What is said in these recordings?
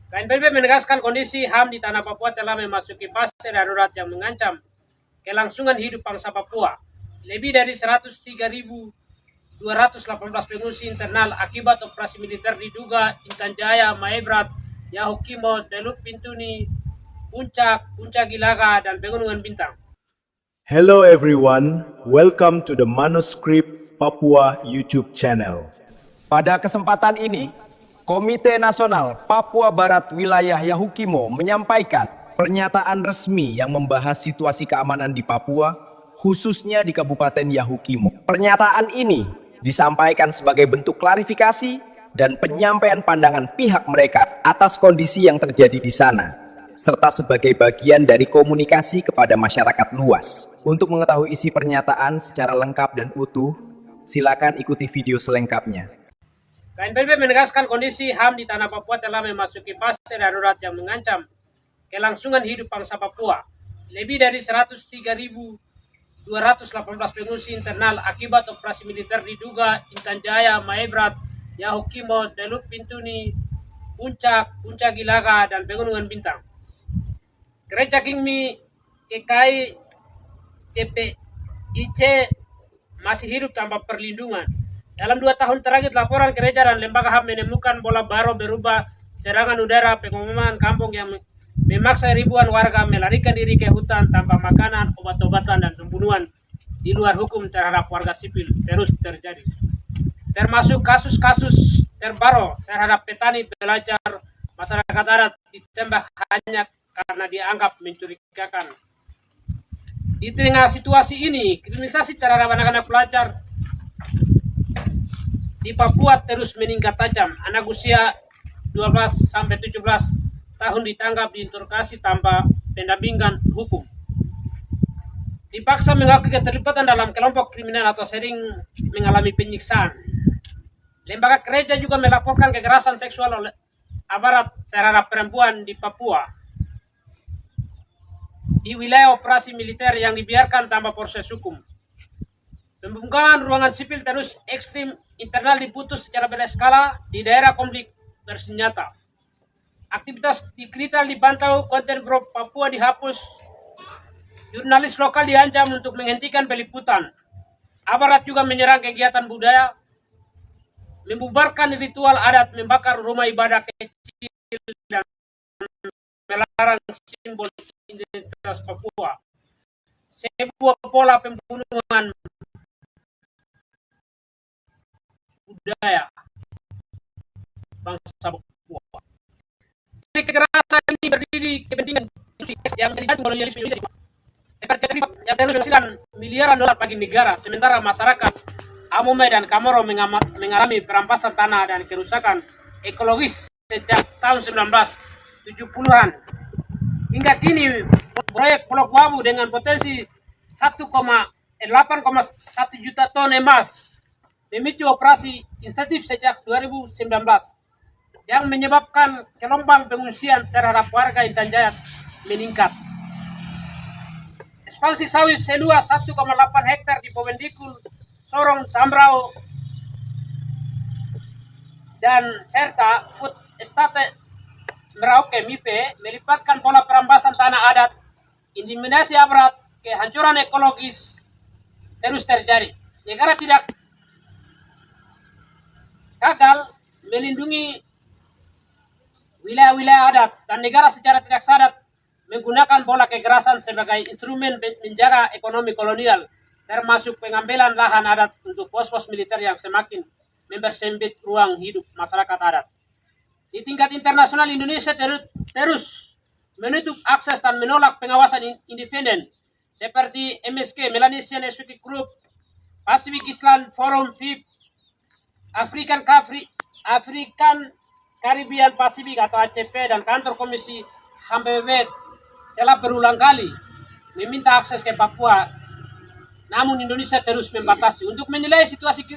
KNPB menegaskan kondisi HAM di tanah Papua telah memasuki fase darurat yang mengancam kelangsungan hidup bangsa Papua. Lebih dari 103.218 pengungsi internal akibat operasi militer diduga Intan Jaya, Maebrat, Yahukimo, Teluk Pintuni, Puncak, Puncak Gilaga, dan Pegunungan Bintang. Hello everyone, welcome to the Manuscript Papua YouTube channel. Pada kesempatan ini, Komite Nasional Papua Barat Wilayah Yahukimo menyampaikan pernyataan resmi yang membahas situasi keamanan di Papua, khususnya di Kabupaten Yahukimo. Pernyataan ini disampaikan sebagai bentuk klarifikasi dan penyampaian pandangan pihak mereka atas kondisi yang terjadi di sana, serta sebagai bagian dari komunikasi kepada masyarakat luas. Untuk mengetahui isi pernyataan secara lengkap dan utuh, silakan ikuti video selengkapnya. KNPB menegaskan kondisi HAM di tanah Papua telah memasuki fase darurat yang mengancam kelangsungan hidup bangsa Papua. Lebih dari 103.218 pengungsi internal akibat operasi militer diduga Intan Jaya, Maebrat, Yahukimo, Teluk Pintuni, Puncak, Puncak Gilaga, dan Pegunungan Bintang. Gereja Kingmi KKI CPIC masih hidup tanpa perlindungan. Dalam 2 tahun terakhir, laporan gereja dan lembaga HAM menemukan bola baru berupa serangan udara, pengumuman kampung yang memaksa ribuan warga melarikan diri ke hutan tanpa makanan, obat-obatan, dan pembunuhan di luar hukum terhadap warga sipil terus terjadi. Termasuk kasus-kasus terbaru terhadap petani belajar masyarakat adat ditembak hanya karena dianggap mencurigakan. Di tengah situasi ini, kriminalisasi terhadap anak-anak pelajar di Papua terus meningkat tajam. Anak usia 12 sampai 17 tahun ditangkap, diinterogasi tanpa pendampingan hukum, dipaksa mengakui keterlibatan dalam kelompok kriminal atau sering mengalami penyiksaan. Lembaga gereja juga melaporkan kekerasan seksual oleh aparat terhadap perempuan di Papua di wilayah operasi militer yang dibiarkan tanpa proses hukum. Pembungkaman ruangan sipil terus ekstrim internal diputus secara bereskala di daerah konflik bersenjata. Aktivitas digital dipantau, konten grup Papua dihapus, jurnalis lokal diancam untuk menghentikan peliputan. Aparat juga menyerang kegiatan budaya, membubarkan ritual adat, membakar rumah ibadah kecil, dan melarang simbol identitas Papua. Sebuah pola pembunuhan budaya bangsa Papua. Kekerasan ini berdiri kepentingan yang menjadi kolonialisme Indonesia. Yang terus menghasilkan miliaran dolar bagi negara, sementara masyarakat Amomai dan Kamoro mengalami perampasan tanah dan kerusakan ekologis sejak tahun 1970-an. Hingga kini, proyek Pulau Wabu dengan potensi 8,1 juta ton emas memicu operasi intensif sejak 2019 yang menyebabkan gelombang pengungsian terhadap warga Intan Jaya meningkat. Ekspansi sawit seluas 1,8 hektar di Powendikul, Sorong, Tambrau, dan serta Food Estate Merauke MIPE melibatkan pola perampasan tanah adat, intimidasi aparat, kehancuran ekologis terus terjadi. Negara tidak gagal melindungi wilayah-wilayah adat, dan negara secara tidak sadar menggunakan pola kekerasan sebagai instrumen menjaga ekonomi kolonial, termasuk pengambilan lahan adat untuk pos-pos militer yang semakin mempersempit ruang hidup masyarakat adat. Di tingkat internasional, Indonesia terus menutup akses dan menolak pengawasan independen seperti MSK, Melanesian Executive Group, Pacific Island Forum, PIP, African Caribbean Pacific atau ACP, dan kantor Komisi HAM PBB telah berulang kali meminta akses ke Papua, namun Indonesia terus membatasi. Untuk menilai situasi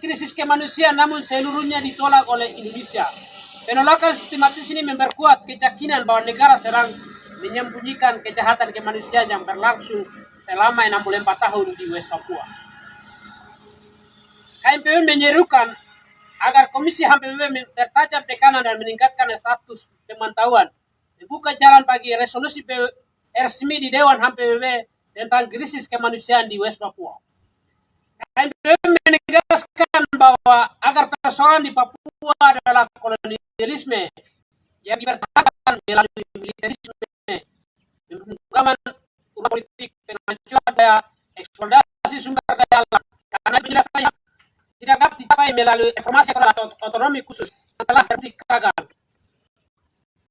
krisis kemanusiaan, namun seluruhnya ditolak oleh Indonesia. Penolakan sistematis ini memperkuat keyakinan bahwa negara sedang menyembunyikan kejahatan kemanusiaan yang berlangsung selama 64 tahun di West Papua. KNPB menyerukan agar Komisi HAM PBB mempertajam tekanan dan meningkatkan status pemantauan, membuka jalan bagi resolusi resmi di Dewan HAM PBB tentang krisis kemanusiaan di West Papua. KMPB menegaskan bahwa agar persoalan di Papua adalah kolonialisme yang dipertahankan melalui militerisme, pembukaan rumah politik, penghancuran daya, eksploitasi sumber daya alam, karena penyelesaian tidak dapat dicapai melalui reformasi atau otonomi khusus yang telah gagal.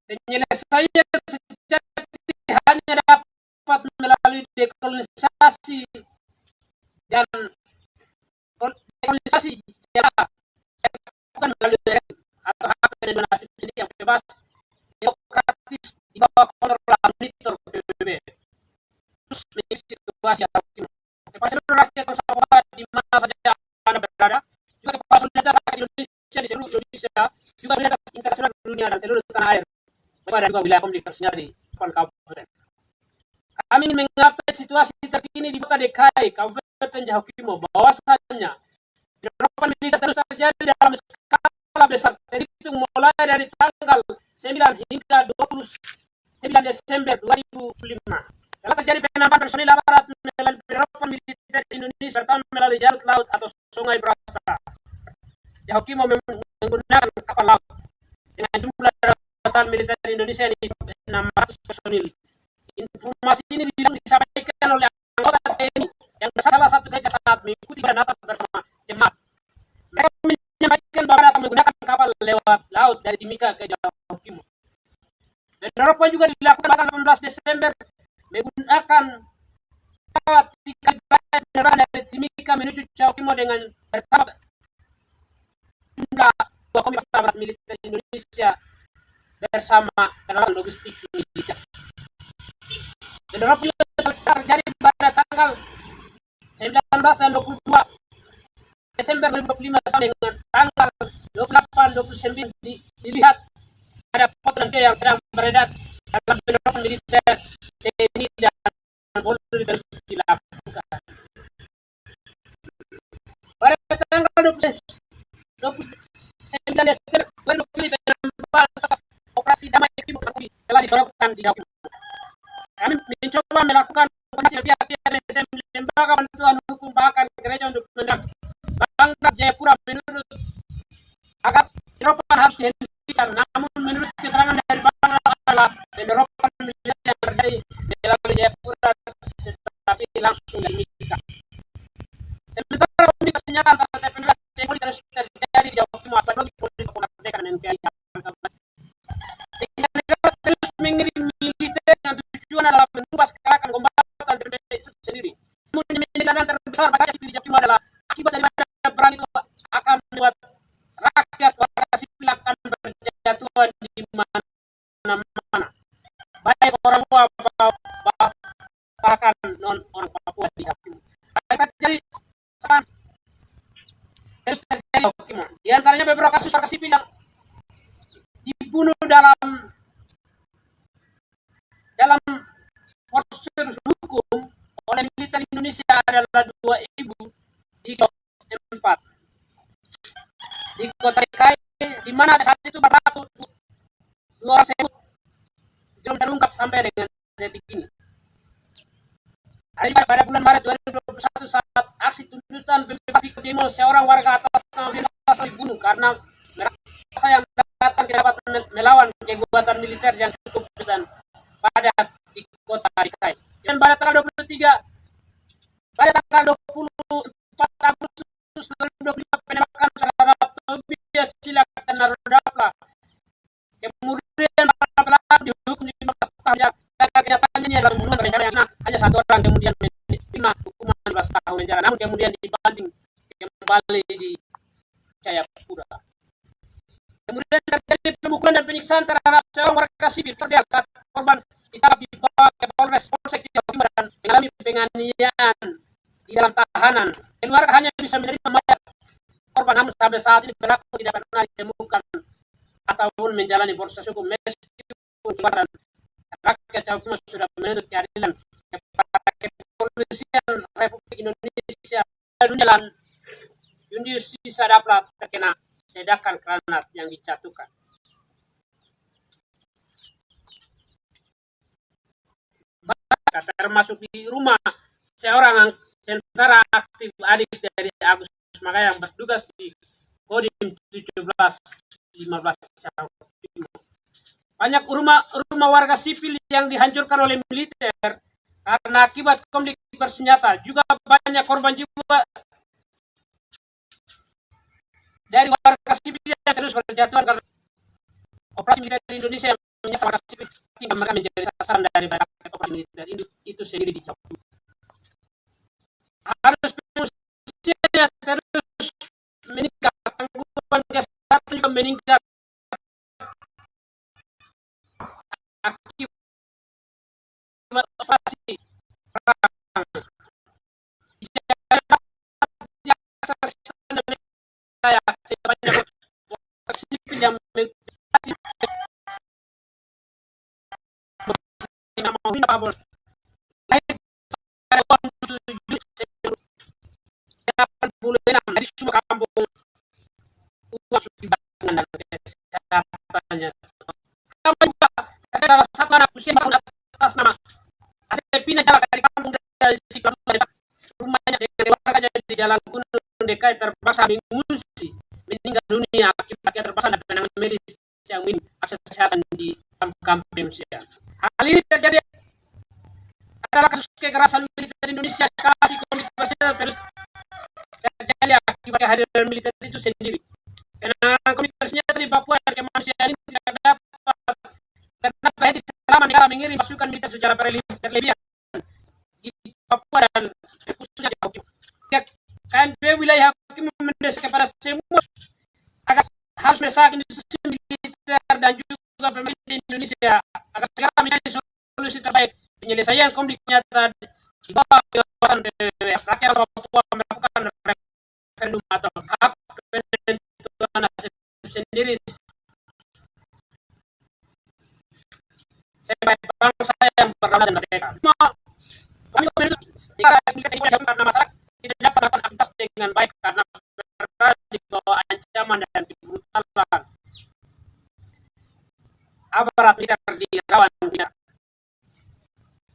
Penyelesaian sejati hanya dapat melalui dekolonisasi dan dekolonisasi yang bukan melalui atau hak donasi sendiri yang bebas, demokratis di bawah kontrol monitor PBB. Terus mengisi situasi yang kepada seluruh rakyat Papua di mana saja Anda berada, juga kepada solidaritas rakyat Indonesia di seluruh Indonesia, juga solidaritas internasional dunia dan seluruh tanah air, dan juga wilayah komunikasinya di kabupaten. Kami ingin mengupdate situasi terkini di Kota DKI, Kabupaten Yahukimo, bahwasannya penerapan militer terus terjadi dalam skala besar, terhitung mulai dari tanggal 9 hingga 29 Desember 2005. Telah terjadi penambahan personil aparat melalui penerapan militer Indonesia serta melalui jalan laut atau sungai berasa. Yahukimo menggunakan kapal laut dengan jumlah daratan militer Indonesia ini 600 personil. Informasi ini disampaikan oleh anggota TNI yang salah satu gereja saat mengikuti ibadah Natal bersama jemaat. Mereka menyampaikan bahwa mereka menggunakan kapal lewat laut dari Timika ke Yahukimo. Penerapan juga dilakukan pada 18 Desember menggunakan pesawat 3 penerbangan dari Timika menuju Yahukimo dengan bertambah jumlah 2 komisi aparat militer Indonesia bersama kendaraan logistik militer. Penerapan terjadi pada tanggal 19 dan 22 Desember 2005 sampai dengan tanggal 28-29 dilihat ada foto dan video yang sedang beredar dalam penerapan militer TNI dan Polri terus dilakukan. Pada tanggal 29 Desember 2005 penambahan operasi damai telah dilakukan di Yahukimo. Kami mencoba melakukan koordinasi pihak-pihak lembaga bantuan hukum bahkan gereja untuk menang Bangka Jayapura menurut agar penerapan harus dihentikan. Namun menurut keterangan dari Bangka adalah penerapan militer yang terjadi melalui Jayapura tetapi langsung dihentikan. Sementara komunikasi nyata antara TPN dan TNI terus terjadi di Yahukimo apalagi politik kemerdekaan NKRI. Sehingga negara terus mengirim militer yang tujuan adalah mengubah gerakan kombatan PBB sendiri. Namun penilaian terbesar bagi sipil di Yahukimo adalah akibat daripada perang itu akan membuat rakyat warga sipil akan berjatuhan di mana-mana, baik orang Papua bahkan non orang Papua di Yahukimo. Baik terjadi terus terjadi Yahukimo. Di antaranya beberapa kasus warga sipil yang dibunuh dalam proses hukum oleh militer Indonesia adalah 2 ibu di tempat di Kota DKI di mana saat itu berlaku 2 orang sebut belum terungkap sampai dengan detik ini. Pada bulan Maret 2021 saat aksi tuntutan bebas demo seorang warga atas nama bebas dibunuh karena merasa yang datang dapat melawan kekuatan militer yang cukup besar pada di Kota DKI. Dan pada tanggal 24 Agustus 2025 penembakan terhadap Tobias Silak dan Narodapla. Kemudian para pelaku dihukum 15 tahun dan kenyataannya adalah pembunuhan berencana hanya 1 orang kemudian menerima hukuman 12 tahun penjara namun kemudian dibanting kembali di Jayapura. Kemudian terjadi pemukulan dan penyiksaan terhadap seorang warga sipil terlihat saat korban ditangkap di bawah Polres Polsek Yahukimo dan mengalami penganiayaan di dalam tahanan. Keluarga hanya bisa menerima mayat korban namun sampai saat ini pelaku tidak pernah ditemukan ataupun menjalani proses hukum meskipun keluarga rakyat Yahukimo sudah menuntut keadilan kepada kepolisian Republik Indonesia dan Yunus Sisa Dapla terkena ledakan granat yang dijatuhkan. Termasuk di rumah seorang tentara aktif adik dari Agus Maka yang bertugas di Kodim 1715 Jawa Timur. Banyak rumah warga sipil yang dihancurkan oleh militer karena akibat konflik bersenjata. Juga banyak korban jiwa dari warga sipil yang terus berjatuhan karena operasi militer Indonesia yang menyasar warga sipil hingga mereka menjadi sasaran dari operasi militer itu sendiri di Jawa Timur. Harus pengungsian terus meningkat, tanggungan kesehatan juga meningkat akibat operasi perang. Sebanyak sipil yang dari semua kampung masuk di dan kesehatannya. Kami juga ada satu anak usia atas nama Asepina jalan dari kampung dari Sikalua rumahnya dari warganya di Jalan Gunung DKI terpaksa mengungsi meninggal dunia akibat terpaksa ada penanganan medis yang minim akses kesehatan di kampung pengungsian. Hal ini terjadi adalah kasus kekerasan militer Indonesia eskalasi konflik bersenjata terus terjadi akibat kehadiran militer itu sendiri. Penanganan konflik bersenjata di Papua dan kemanusiaan ini tidak dapat karena terjadi selama negara mengirim pasukan militer secara berlebihan di Papua dan khususnya di Papua. KNP wilayah hakim mendesak kepada semua agar harus mendesak institusi militer dan juga pemerintah Indonesia agar segera mencari solusi terbaik penyelesaian konflik nyata di bawah kekuasaan rakyat Papua melakukan referendum atau hak penentuan nasib sendiri sebagai bangsa yang berdaulat dan merdeka. Kami karena masyarakat tidak dapat melakukan aktivitas dengan baik karena berada di bawah ancaman dan kebrutalan aparat militer di rawan tidak.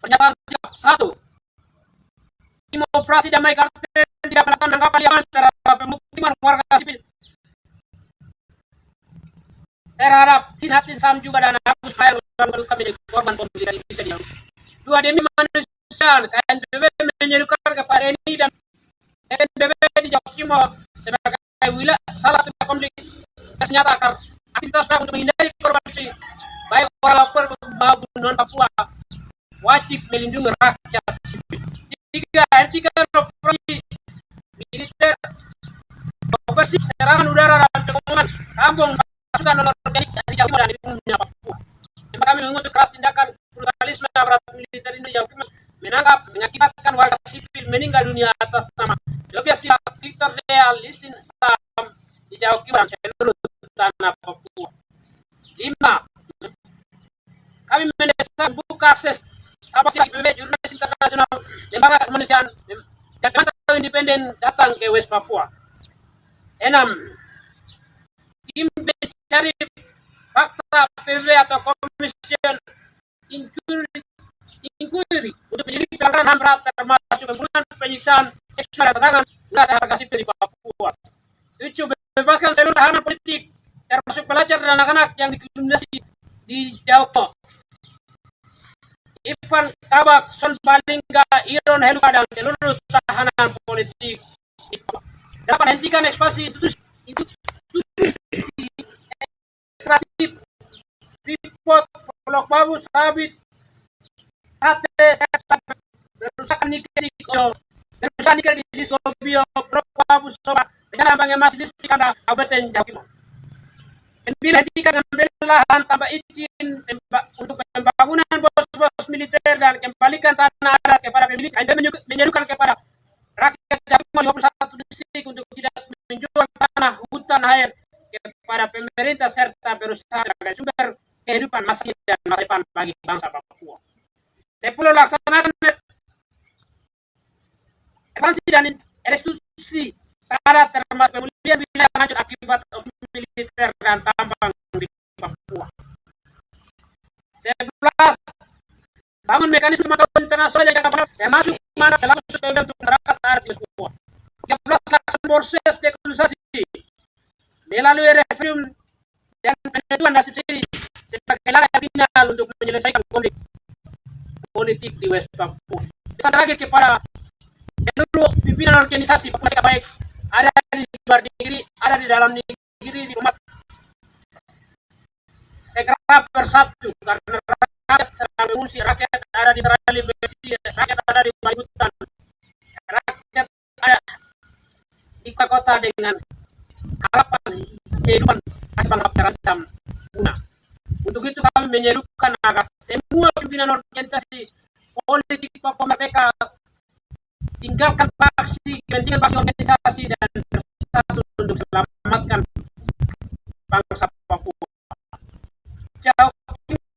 Pernyataan sikap 1. Tim operasi damai kartel tidak melakukan tangkapan yang terhadap pemukiman warga sipil. Terhadap Hati Sam juga dan Agus Mael dan luka menjadi korban bom militer Indonesia di 2. Demi kemanusiaan, KNPB menyerukan kepada ini dan KNPB di Jawa Timur sebagai salah satu konflik bersenjata agar aktivitas untuk menghindari korban sipil baik orang lapor maupun non Papua wajib melindungi rakyat sipil. 3. Etika operasi militer, operasi serangan udara dan pengepungan kampung pasukan non-organik dari Jawa Timur dan di umumnya Papua. Yang kami mengutuk keras tindakan brutalisme aparat militer ini Jawa Timur menangkap mengakibatkan warga sipil meninggal dunia atas nama Yobias Victor Zea Listin Sam di Jawa Timur dan seluruh tanah Papua. 5. Kami mendesak buka akses kapasitas IPB, jurnalis internasional, lembaga kemanusiaan, dan mantau independen datang ke West Papua. 6. Tim pencari fakta PBB atau Commission Inquiry untuk menyelidiki pelanggaran HAM berat termasuk pembunuhan, penyiksaan seksual dan serangan terhadap warga sipil di Papua. 7. Bebaskan seluruh tahanan politik termasuk pelajar dan anak-anak yang dikriminalisasi di Jawa Timur. Ivan Kabak, Son Balingga, Iron Heluka dan seluruh tahanan politik. 8. Hentikan ekspansi institusi administratif Freeport, Pulau Babu, Sabit, Sate, serta berusaha nikel di Disobio, Pulau Babu, Soba, Rencana Bangun Masih Listrik Anda, Kabupaten Jawa Timur. 9. Hentikan ngambil lahan tanpa izin untuk pembangunan pos militer dan kembalikan tanah adat kepada pemilik. Anda menyerukan kepada rakyat Jawa Timur 51 distrik untuk tidak menjual tanah, hutan, air kepada pemerintah serta berusaha sebagai sumber kehidupan masa kini dan masa depan bagi bangsa Papua. 10. Laksanakan ekspansi dan restitusi sementara termasuk pemulihan wilayah hancur akibat militer dan tambang di Papua. 11. Bangun mekanisme pemantauan internasional yang jangka panjang yang masuk mana dalam sosial untuk masyarakat adat di Papua. 13. Laksanakan proses dekolonisasi melalui referendum dan penentuan nasib sendiri sebagai langkah final untuk menyelesaikan konflik politik di West Papua. Pesan terakhir kepada seluruh pimpinan organisasi Papua baik ada di luar negeri, ada di dalam negeri, di umat, segera bersatu karena rakyat sedang mengungsi, rakyat ada di Terali Besi, rakyat ada di hutan, rakyat ada di kota dengan harapan kehidupan akibat terancam punah. Untuk itu kami menyerukan agar semua pimpinan organisasi politik Papua Merdeka tinggalkan faksi, kepentingan faksi organisasi dan bersatu untuk selamatkan bangsa Papua. Jauh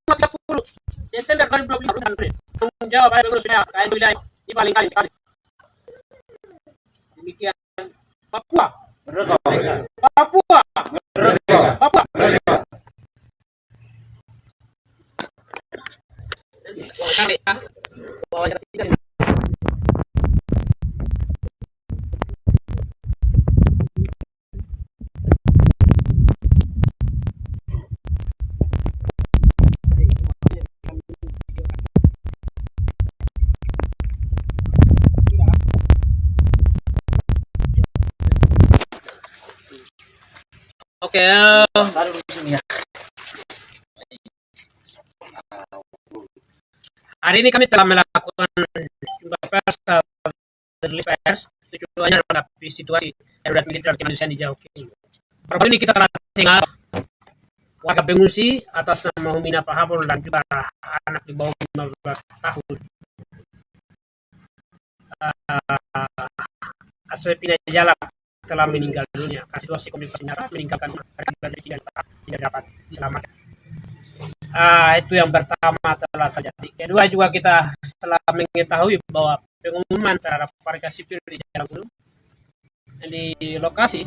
30 Desember 2020 tanggung jawab pada pengurus wilayah di paling kali sekali. Demikian Papua. Papua. Papua. Oke, hari ini kami telah melakukan jumpa pers tujuannya menghadapi situasi darurat militer dan kemanusiaan di Jawa Timur. Baru ini kita telah tinggal warga pengungsi atas nama Humina Pahabol dan juga anak di bawah 15 tahun. Aswepina Jala telah meninggal dunia. Situasi komunikasi nyata meninggalkan mereka tidak dapat diselamatkan. Itu yang pertama telah terjadi. Kedua juga kita setelah mengetahui bahwa pengumuman terhadap warga sipil di Jalan Gunung di lokasi